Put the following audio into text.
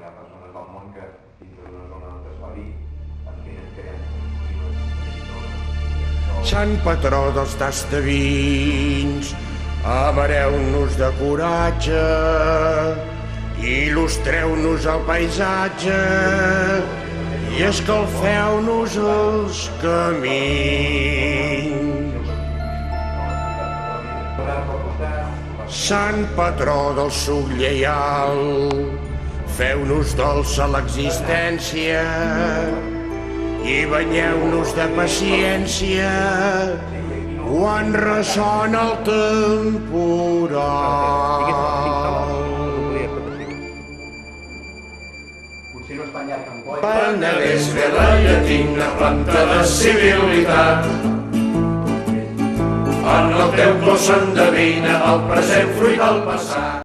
hi ha persones del món que dintre d'una zona on es va dir es venen creant Sant patró dels tastabins, amareu-nos de coratge, il·lustreu-nos el paisatge i escalfeu-nos els camins. Sant patró del suc lleial, feu-nos dolça l'existència i banyeu-nos de paciència quan ressona el temporal. Penedès ve la llatina, planta de civilitat. En el teu clos s'endevina el present fruit del passat.